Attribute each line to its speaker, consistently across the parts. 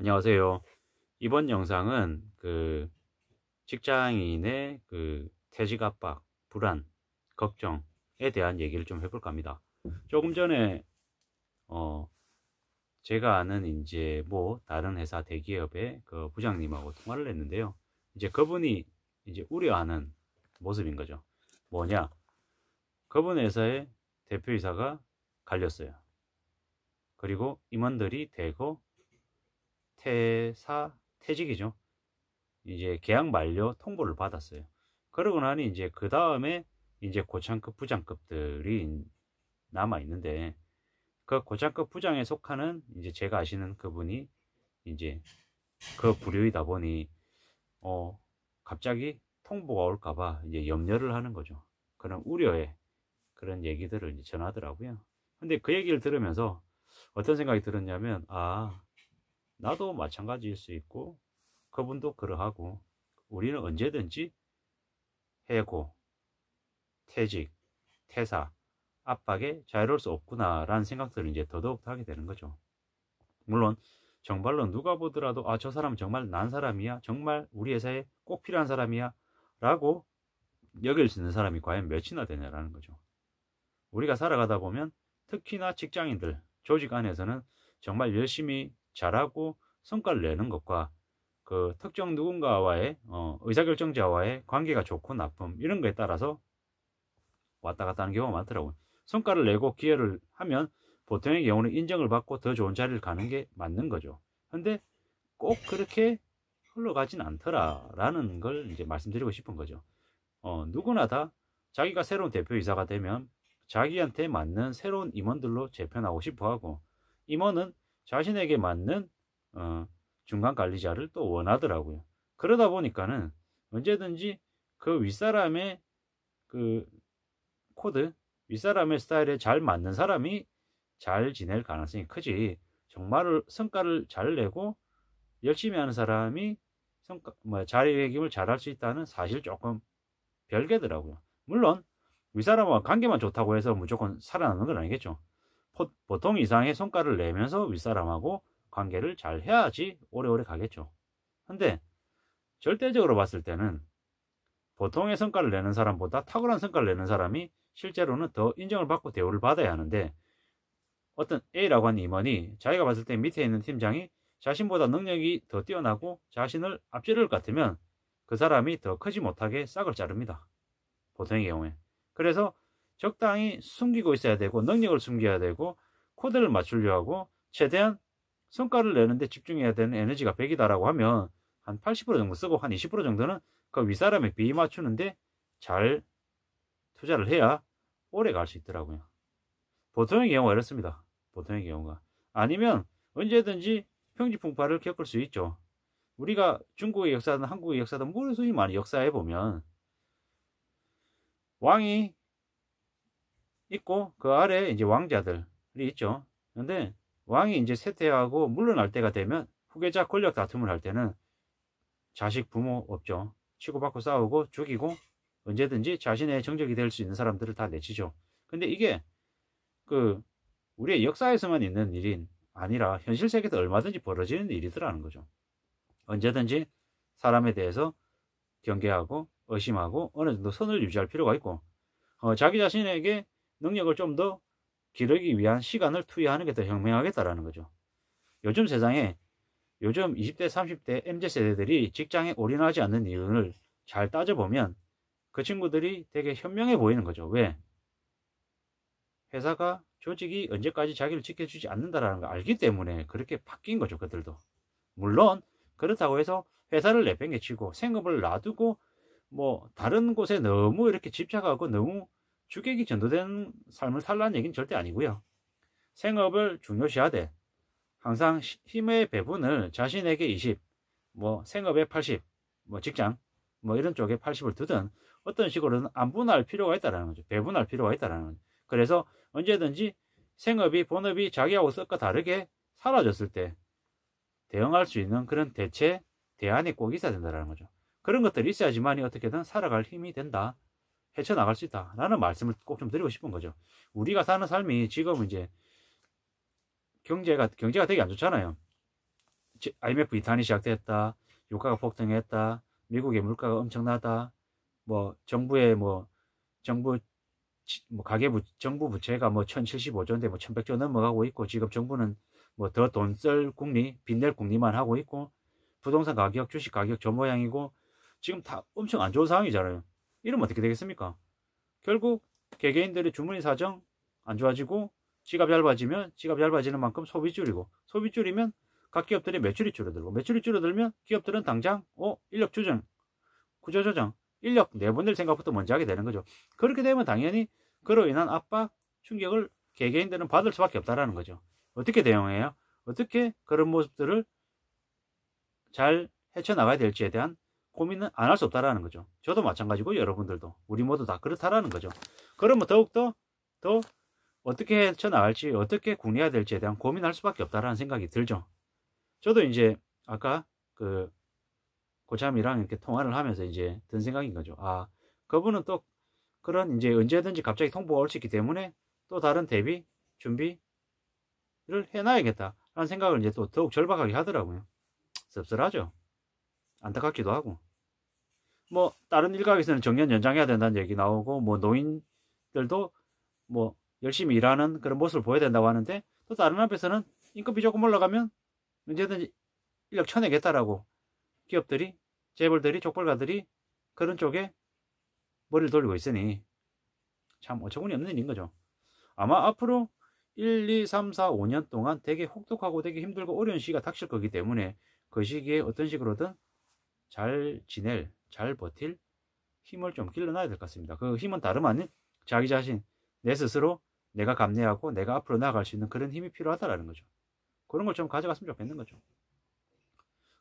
Speaker 1: 안녕하세요. 이번 영상은 직장인의 퇴직 압박, 불안, 걱정에 대한 얘기를 좀 해볼까 합니다. 조금 전에 어 제가 아는 이제 다른 회사 대기업의 그 부장님하고 통화를 했는데요. 이제 그분이 이제 우려하는 모습인 거죠. 뭐냐? 그분 회사의 대표이사가 갈렸어요. 그리고 임원들이 대거 퇴직이죠. 이제 계약 만료 통보를 받았어요. 그러고 나니 이제 그 다음에 이제 고창급 부장급들이 남아 있는데, 그 고창급 부장에 속하는 이제 제가 아시는 그분이 이제 그 부류이다 보니 갑자기 통보가 올까봐 이제 염려를 하는 거죠. 그런 우려에 그런 얘기들을 이제 전하더라고요. 근데 그 얘기를 들으면서 어떤 생각이 들었냐면, 나도 마찬가지일 수 있고 그분도 그러하고 우리는 언제든지 해고, 퇴직, 퇴사, 압박에 자유로울 수 없구나라는 생각들을 이제 더더욱 하게 되는 거죠. 물론 정말로 누가 보더라도 저 사람은 정말 난 사람이야, 정말 우리 회사에 꼭 필요한 사람이야 라고 여길 수 있는 사람이 과연 몇이나 되냐라는 거죠. 우리가 살아가다 보면 특히나 직장인들, 조직 안에서는 정말 열심히 잘하고 성과를 내는 것과 그 특정 누군가와의 의사결정자와의 관계가 좋고 나쁨 이런 거에 따라서 왔다 갔다 하는 경우가 많더라고요. 성과를 내고 기여를 하면 보통의 경우는 인정을 받고 더 좋은 자리를 가는 게 맞는 거죠. 근데 꼭 그렇게 흘러가진 않더라라는 걸 이제 말씀드리고 싶은 거죠. 누구나 다 자기가 새로운 대표이사가 되면 자기한테 맞는 새로운 임원들로 재편하고 싶어 하고, 임원은 자신에게 맞는 중간 관리자를 또 원하더라고요. 그러다 보니까는 언제든지 그 윗사람의 그 코드, 윗사람의 스타일에 잘 맞는 사람이 잘 지낼 가능성이 크지, 정말 성과를 잘 내고 열심히 하는 사람이 자리매김을 잘할 수 있다는 사실 조금 별개더라고요. 물론 윗사람과 관계만 좋다고 해서 무조건 살아남는 건 아니겠죠. 보통 이상의 성과를 내면서 윗사람하고 관계를 잘 해야지 오래오래 가겠죠. 근데 절대적으로 봤을 때는 보통의 성과를 내는 사람보다 탁월한 성과를 내는 사람이 실제로는 더 인정을 받고 대우를 받아야 하는데, 어떤 A라고 하는 임원이 자기가 봤을 때 밑에 있는 팀장이 자신보다 능력이 더 뛰어나고 자신을 앞지를 것 같으면 그 사람이 더 크지 못하게 싹을 자릅니다. 보통의 경우에. 그래서 적당히 숨기고 있어야 되고 능력을 숨겨야 되고 코드를 맞추려 하고 최대한 성과를 내는데 집중해야 되는 에너지가 100이다라고 하면 한 80% 정도 쓰고 한 20% 정도는 그 윗사람에 비위 맞추는데 잘 투자를 해야 오래 갈 수 있더라고요. 보통의 경우가 이렇습니다. 보통의 경우가. 아니면 언제든지 평지풍파를 겪을 수 있죠. 우리가 중국의 역사든 한국의 역사든 무수히 많이 역사해 보면 왕이 있고 그 아래 이제 왕자들이 있죠. 근데 왕이 이제 쇠퇴하고 물러날 때가 되면 후계자 권력 다툼을 할 때는 자식 부모 없죠. 치고받고 싸우고 죽이고 언제든지 자신의 정적이 될 수 있는 사람들을 다 내치죠. 근데 이게 우리의 역사에서만 있는 일이 아니라 현실 세계도 얼마든지 벌어지는 일이더라는 거죠. 언제든지 사람에 대해서 경계하고 의심하고 어느 정도 선을 유지할 필요가 있고, 자기 자신에게 능력을 좀 더 기르기 위한 시간을 투여하는 게 더 현명하겠다라는 거죠. 요즘 세상에 요즘 20대, 30대 MZ세대들이 직장에 올인하지 않는 이유를 잘 따져보면 그 친구들이 되게 현명해 보이는 거죠. 왜? 회사가, 조직이 언제까지 자기를 지켜주지 않는다라는 걸 알기 때문에 그렇게 바뀐 거죠. 그들도. 물론 그렇다고 해서 회사를 내팽개치고 생업을 놔두고 다른 곳에 너무 이렇게 집착하고 너무 주객이 전도되는 삶을 살라는 얘기는 절대 아니고요. 생업을 중요시하되 항상 힘의 배분을 자신에게 20, 생업에 80, 직장, 이런 쪽에 80을 두든 어떤 식으로든 안분할 필요가 있다는 거죠. 배분할 필요가 있다는 거죠. 그래서 언제든지 생업이, 본업이 자기하고 썩과 다르게 사라졌을 때 대응할 수 있는 그런 대안이 꼭 있어야 된다는 거죠. 그런 것들이 있어야지만이 어떻게든 살아갈 힘이 된다. 헤쳐나갈 수 있다. 라는 말씀을 꼭 좀 드리고 싶은 거죠. 우리가 사는 삶이 지금 이제 경제가 되게 안 좋잖아요. IMF 이탄이 시작됐다. 유가가 폭등했다. 미국의 물가가 엄청나다. 뭐 정부의 정부 정부 부채가 1075조인데 1100조 넘어가고 있고, 지금 정부는 더 돈 쓸 국리, 빚낼 국리만 하고 있고, 부동산 가격, 주식 가격 저 모양이고, 지금 다 엄청 안 좋은 상황이잖아요. 이러면 어떻게 되겠습니까? 결국 개개인들의 주머니 사정 안 좋아지고, 지갑 얇아지면 지갑 얇아지는 만큼 소비 줄이고, 소비 줄이면 각 기업들의 매출이 줄어들고, 매출이 줄어들면 기업들은 당장 인력 조정, 구조 조정, 인력 내보낼 생각부터 먼저 하게 되는 거죠. 그렇게 되면 당연히 그로 인한 압박, 충격을 개개인들은 받을 수밖에 없다라는 거죠. 어떻게 대응해요? 어떻게 그런 모습들을 잘 헤쳐나가야 될지에 대한 고민은 안 할 수 없다라는 거죠. 저도 마찬가지고 여러분들도, 우리 모두 다 그렇다라는 거죠. 그러면 더욱더 더 어떻게 헤쳐나갈지, 어떻게 궁리해야 될지에 대한 고민할 수밖에 없다라는 생각이 들죠. 저도 이제 아까 고참이랑 이렇게 통화를 하면서 이제 든 생각인 거죠. 아, 그분은 또 그런 이제 언제든지 갑자기 통보가 올 수 있기 때문에 또 다른 대비, 준비를 해놔야겠다라는 생각을 이제 또 더욱 절박하게 하더라고요. 씁쓸하죠. 안타깝기도 하고. 다른 일각에서는 정년 연장해야 된다는 얘기 나오고, 노인들도 열심히 일하는 그런 모습을 보여야 된다고 하는데, 또 다른 앞에서는 인건비 조금 올라가면 언제든지 인력 쳐내겠다라고 기업들이, 재벌들이, 족벌가들이 그런 쪽에 머리를 돌리고 있으니 참 어처구니 없는 일인 거죠. 아마 앞으로 1, 2, 3, 4, 5년 동안 되게 혹독하고 되게 힘들고 어려운 시기가 닥칠 거기 때문에 그 시기에 어떤 식으로든 잘 지낼, 잘 버틸 힘을 좀 길러놔야 될 것 같습니다. 그 힘은 다름 아닌 자기 자신, 내 스스로 내가 감내하고 내가 앞으로 나아갈 수 있는 그런 힘이 필요하다라는 거죠. 그런 걸 좀 가져갔으면 좋겠는 거죠.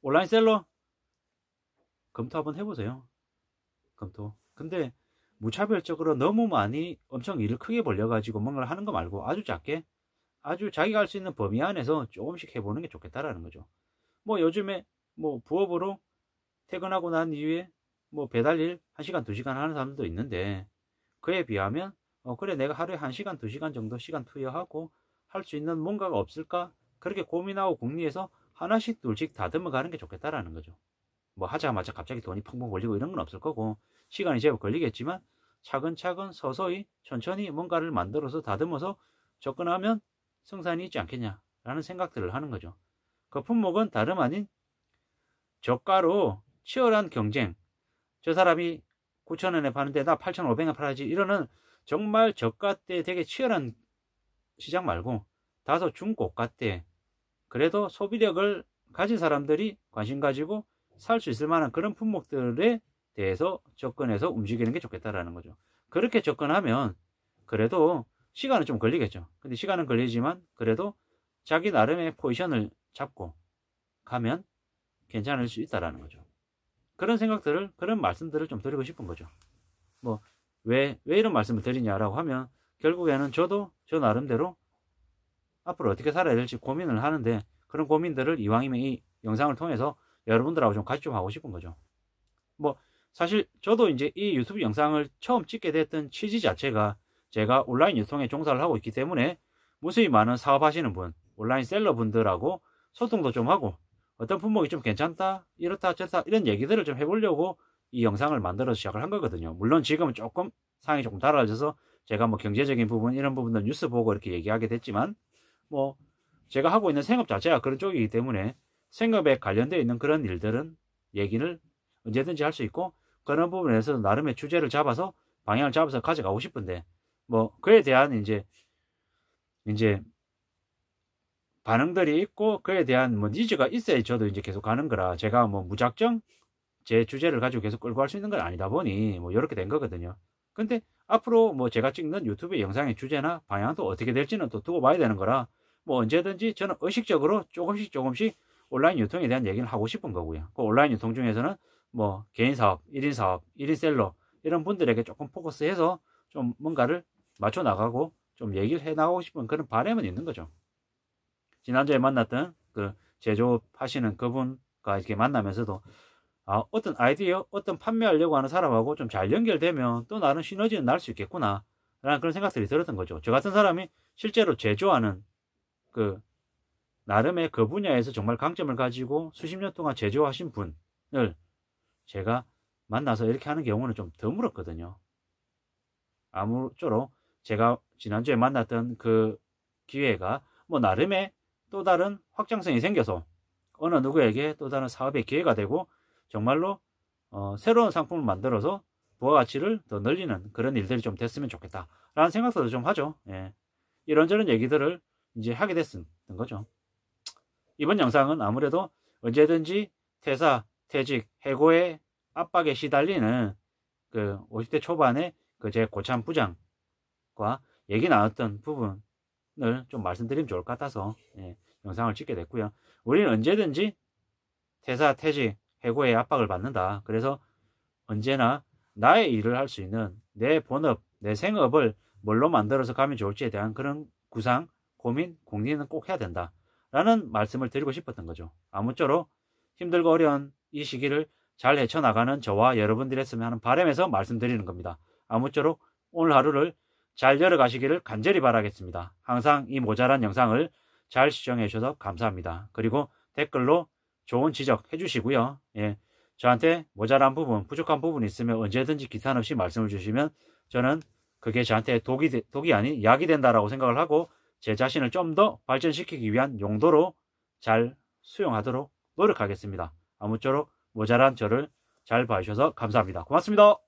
Speaker 1: 온라인 셀러 검토 한번 해보세요. 검토. 근데 무차별적으로 너무 많이 엄청 일을 크게 벌려가지고 뭔가를 하는 거 말고 아주 작게, 아주 자기가 할 수 있는 범위 안에서 조금씩 해보는 게 좋겠다라는 거죠. 요즘에 부업으로 퇴근하고 난 이후에 배달일 1시간 2시간 하는 사람들도 있는데, 그에 비하면 그래 내가 하루에 1시간 2시간 정도 시간 투여하고 할 수 있는 뭔가가 없을까, 그렇게 고민하고 궁리해서 하나씩 둘씩 다듬어 가는 게 좋겠다라는 거죠. 하자마자 갑자기 돈이 펑펑 걸리고 이런 건 없을 거고, 시간이 제법 걸리겠지만 차근차근 서서히 천천히 뭔가를 만들어서 다듬어서 접근하면 성산이 있지 않겠냐라는 생각들을 하는 거죠. 그 품목은 다름 아닌 저가로 치열한 경쟁, 저 사람이 9,000원에 파는데 나 8,500원 팔아야지, 이러는 정말 저가대 되게 치열한 시장 말고 다소 중고가대, 그래도 소비력을 가진 사람들이 관심 가지고 살 수 있을 만한 그런 품목들에 대해서 접근해서 움직이는 게 좋겠다라는 거죠. 그렇게 접근하면 그래도 시간은 좀 걸리겠죠. 근데 시간은 걸리지만 그래도 자기 나름의 포지션을 잡고 가면 괜찮을 수 있다라는 거죠. 그런 생각들을, 그런 말씀들을 좀 드리고 싶은 거죠. 왜 이런 말씀을 드리냐라고 하면, 결국에는 저도 저 나름대로 앞으로 어떻게 살아야 될지 고민을 하는데, 그런 고민들을 이왕이면 이 영상을 통해서 여러분들하고 좀 같이 좀 하고 싶은 거죠. 사실 저도 이제 이 유튜브 영상을 처음 찍게 됐던 취지 자체가, 제가 온라인 유통에 종사를 하고 있기 때문에 무수히 많은 사업하시는 분, 온라인 셀러분들하고 소통도 좀 하고, 어떤 품목이 좀 괜찮다, 이렇다 저렇다 이런 얘기들을 좀 해보려고 이 영상을 만들어서 시작을 한 거거든요. 물론 지금은 조금 상황이 조금 달라져서 제가 경제적인 부분, 이런 부분들 뉴스 보고 이렇게 얘기하게 됐지만, 제가 하고 있는 생업 자체가 그런 쪽이기 때문에 생업에 관련되어 있는 그런 일들은 얘기를 언제든지 할 수 있고, 그런 부분에서 나름의 주제를 잡아서 방향을 잡아서 가져가고 싶은데, 그에 대한 이제 반응들이 있고, 그에 대한 니즈가 있어야 저도 이제 계속 가는 거라, 제가 무작정 제 주제를 가지고 계속 끌고 갈 수 있는 건 아니다 보니 이렇게 된 거거든요. 근데 앞으로 제가 찍는 유튜브 영상의 주제나 방향도 어떻게 될지는 또 두고 봐야 되는 거라, 언제든지 저는 의식적으로 조금씩 온라인 유통에 대한 얘기를 하고 싶은 거고요. 그 온라인 유통 중에서는 개인 사업, 1인 사업, 1인 셀러 이런 분들에게 조금 포커스해서 좀 뭔가를 맞춰 나가고 좀 얘기를 해 나가고 싶은 그런 바람은 있는 거죠. 지난주에 만났던 그 제조하시는 그분과 이렇게 만나면서도 어떤 아이디어, 어떤 판매하려고 하는 사람하고 좀 잘 연결되면 또 나름 시너지는 날 수 있겠구나 라는 그런 생각들이 들었던 거죠. 저 같은 사람이 실제로 제조하는 그 나름의 그 분야에서 정말 강점을 가지고 수십 년 동안 제조하신 분을 제가 만나서 이렇게 하는 경우는 좀 드물었거든요. 아무쪼록 제가 지난주에 만났던 그 기회가 뭐 나름의 또 다른 확장성이 생겨서 어느 누구에게 또 다른 사업의 기회가 되고 정말로 새로운 상품을 만들어서 부가가치를 더 늘리는 그런 일들이 좀 됐으면 좋겠다 라는 생각도 좀 하죠. 예. 이런저런 얘기들을 이제 하게 됐던 거죠. 이번 영상은 아무래도 언제든지 퇴사, 퇴직, 해고의 압박에 시달리는 그 50대 초반의 그 제 고참 부장과 얘기 나눴던 부분을 좀 말씀드리면 좋을 것 같아서 영상을 찍게 됐고요. 우리는 언제든지 퇴사, 퇴직, 해고의 압박을 받는다. 그래서 언제나 나의 일을 할 수 있는 내 본업, 내 생업을 뭘로 만들어서 가면 좋을지에 대한 그런 구상, 고민, 공리는 꼭 해야 된다. 라는 말씀을 드리고 싶었던 거죠. 아무쪼록 힘들고 어려운 이 시기를 잘 헤쳐나가는 저와 여러분들이었으면 하는 바람에서 말씀드리는 겁니다. 아무쪼록 오늘 하루를 잘 열어가시기를 간절히 바라겠습니다. 항상 이 모자란 영상을 잘 시청해 주셔서 감사합니다. 그리고 댓글로 좋은 지적 해주시고요. 예, 저한테 모자란 부분, 부족한 부분이 있으면 언제든지 기탄 없이 말씀을 주시면 저는 그게 저한테 독이 아닌 약이 된다라고 생각을 하고 제 자신을 좀 더 발전시키기 위한 용도로 잘 수용하도록 노력하겠습니다. 아무쪼록 모자란 저를 잘 봐주셔서 감사합니다. 고맙습니다.